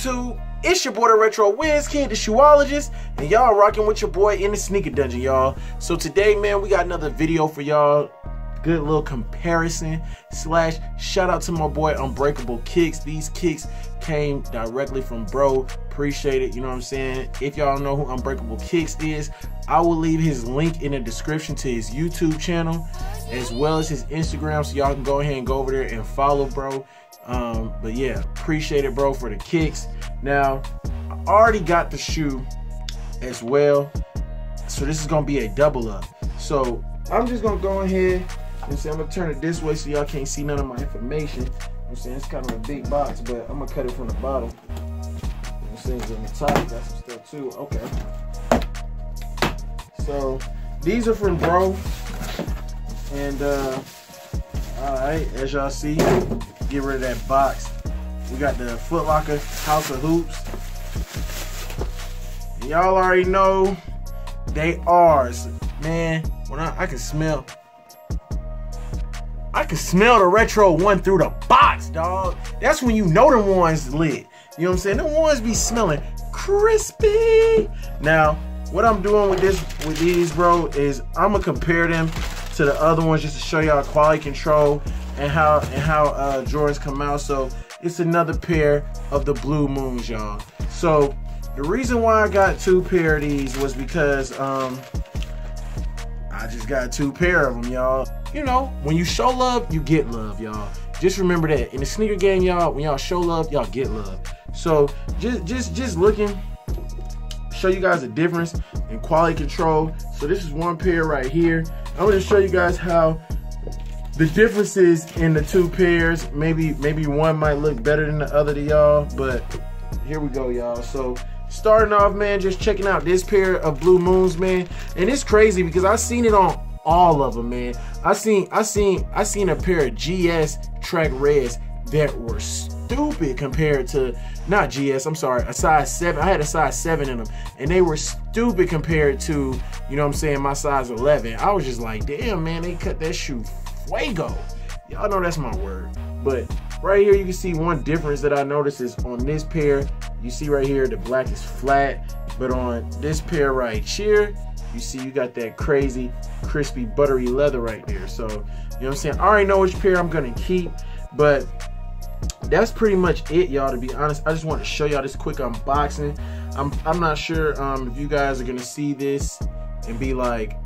YouTube? It's your boy the Retro Wiz Kid, the shoeologist, and y'all rocking with your boy in the sneaker dungeon, y'all. So today, man, we got another video for y'all. Good little comparison slash shout out to my boy Unbreakablekicks. These kicks came directly from bro. Appreciate it, you know what I'm saying? If y'all don't know who Unbreakablekicks is, I will leave his link in the description to his YouTube channel as well as his Instagram, so y'all can go ahead and go over there and follow bro. But yeah, appreciate it, bro, for the kicks. Now, I already got the shoe as well, so this is gonna be a double up. So I'm just gonna go ahead and say I'm gonna turn it this way so y'all can't see none of my information. I'm saying it's kind of a big box, but I'm gonna cut it from the bottom. I'm saying on the top, got some stuff too. Okay. So these are from bro, and alright, as y'all see, get rid of that box. We got the Foot Locker House of Hoops. And y'all already know they ours. Man, when I can smell the retro one through the box, dog. That's when you know them ones lit. You know what I'm saying? Them ones be smelling crispy. Now, what I'm doing with these, bro, is I'm gonna compare them to the other ones just to show y'all quality control and how Jordans come out. So it's another pair of the Blue Moons, y'all. So the reason why I got two pair of these was because I just got two pair of them, y'all. You know, when you show love, you get love, y'all. Just remember that. In the sneaker game, y'all, when y'all show love, y'all get love. So just looking, show you guys the difference in quality control. So this is one pair right here. I'm gonna show you guys how the differences in the two pairs. Maybe one might look better than the other to y'all, but here we go, y'all. So starting off, man, just checking out this pair of Blue Moons, man. And it's crazy because I seen it on all of them, man. I seen a pair of GS track reds that were stupid compared to, not GS, I'm sorry, a size 7. I had a size 7 in them, and they were stupid compared to, you know what I'm saying, my size 11. I was just like, damn, man, they cut that shoe fuego. Y'all know that's my word. But right here, you can see one difference that I noticed is on this pair, you see right here, the black is flat, but on this pair right here, you see you got that crazy, crispy, buttery leather right there. So, you know what I'm saying? I already know which pair I'm gonna keep, but that's pretty much it, y'all. To be honest, I just want to show y'all this quick unboxing. I'm not sure if you guys are gonna see this and be like,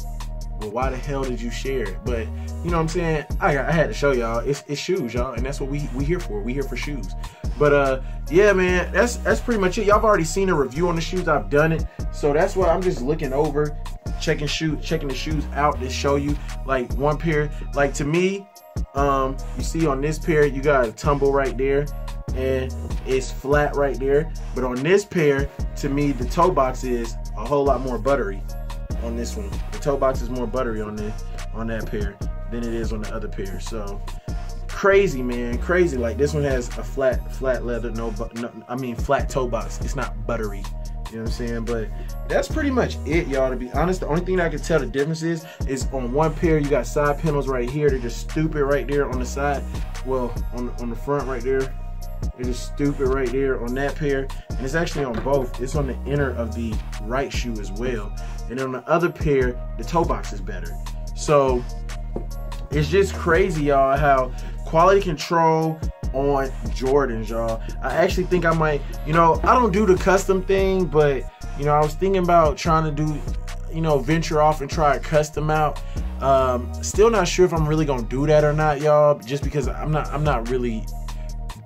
well, why the hell did you share it? But you know what I'm saying? I had to show y'all. It's shoes, y'all, and that's what we here for. We here for shoes. But yeah, man, that's pretty much it. Y'all have already seen a review on the shoes. I've done it, so that's why I'm just looking over, checking the shoes out to show you. Like one pair, like to me, you see on this pair, you got a tumble right there, and it's flat right there. But on this pair, to me, the toe box is a whole lot more buttery. On this one, the toe box is more buttery on that pair than it is on the other pair. So crazy, man, crazy. Like this one has a flat leather, I mean flat toe box. It's not buttery. You know what I'm saying? But that's pretty much it, y'all. To be honest, the only thing that I can tell the difference is on one pair you got side panels right here. They're just stupid right there on the side. Well, on the front right there, they're just stupid right there on that pair. And it's actually on both. It's on the inner of the right shoe as well. And on the other pair, the toe box is better. So it's just crazy, y'all, how quality control on Jordans, y'all. I actually think I might, you know, I don't do the custom thing, but you know, I was thinking about trying to do, you know, venture off and try a custom out. Still not sure if I'm really gonna do that or not, y'all, just because I'm not really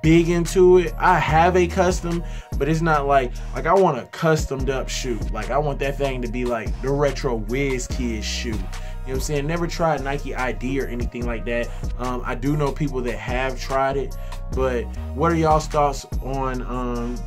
big into it. I have a custom, but it's not like I want a customed up shoe. Like I want that thing to be like the Retro Wiz Kid shoe. You know what I'm saying? Never tried Nike ID or anything like that. I do know people that have tried it, but what are y'all's thoughts on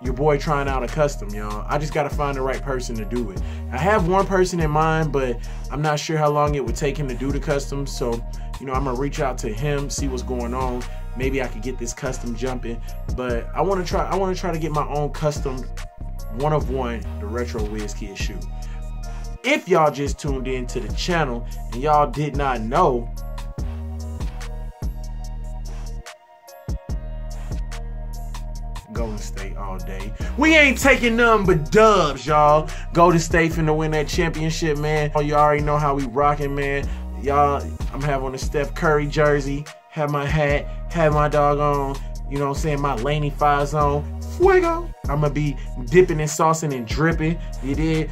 your boy trying out a custom, y'all? I just gotta find the right person to do it. I have one person in mind, but I'm not sure how long it would take him to do the custom. So, you know, I'm gonna reach out to him, see what's going on. Maybe I could get this custom jumping, but I want to try to get my own custom one of one, the Retro Wiz Kid shoe. If y'all just tuned in to the channel and y'all did not know, Golden State all day. We ain't taking nothing but dubs, y'all. Golden State finna win that championship, man. You already know how we rocking, man. Y'all, I'm having on the Steph Curry jersey, have my hat, have my dog on, you know what I'm saying, my Laney 5 on. Fuego. I'm gonna be dipping and saucing and dripping. You did.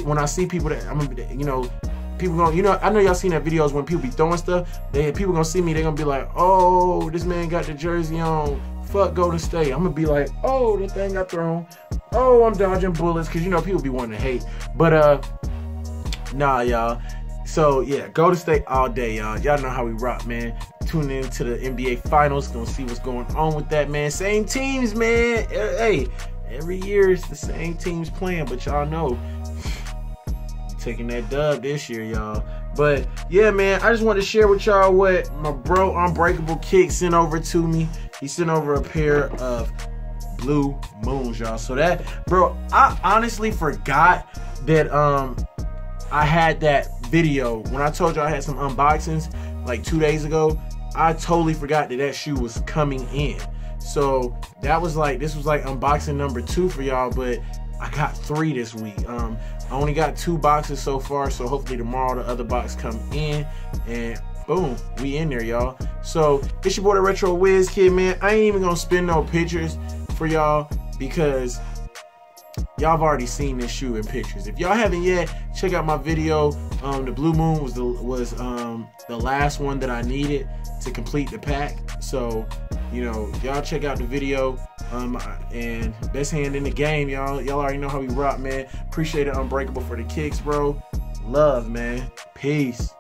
When I see people that, I'm gonna be, you know, people gonna, you know, I know y'all seen that videos when people be throwing stuff. People gonna see me, they gonna be like, oh, this man got the jersey on. Fuck Golden State. I'm gonna be like, oh, that thing got thrown. Oh, I'm dodging bullets, cause you know people be wanting to hate. But nah, y'all. So yeah, Golden State all day, y'all. Y'all know how we rock, man. Tune in to the NBA Finals. Gonna see what's going on with that, man. Same teams, man. Hey, every year it's the same teams playing, but y'all know taking that dub this year, y'all. But yeah, man, I just want to share with y'all what my bro Unbreakablekicks sent over to me. He sent over a pair of blue moons, y'all. So that, bro, I honestly forgot that I had that video when I told you I had some unboxings like 2 days ago. I totally forgot that that shoe was coming in. So that was like, this was like unboxing number 2 for y'all, but I got 3 this week. I only got 2 boxes so far, so hopefully tomorrow the other box come in and boom, we in there, y'all. So it's your boy the Retro Wiz Kid, man. I ain't even gonna spin no pictures for y'all because y'all have already seen this shoe in pictures. If y'all haven't yet, check out my video. The blue moon was the last one that I needed to complete the pack. So, you know, y'all check out the video. And best hand in the game, y'all. Y'all already know how we rock, man. Appreciate it, Unbreakable, for the kicks, bro. Love, man. Peace.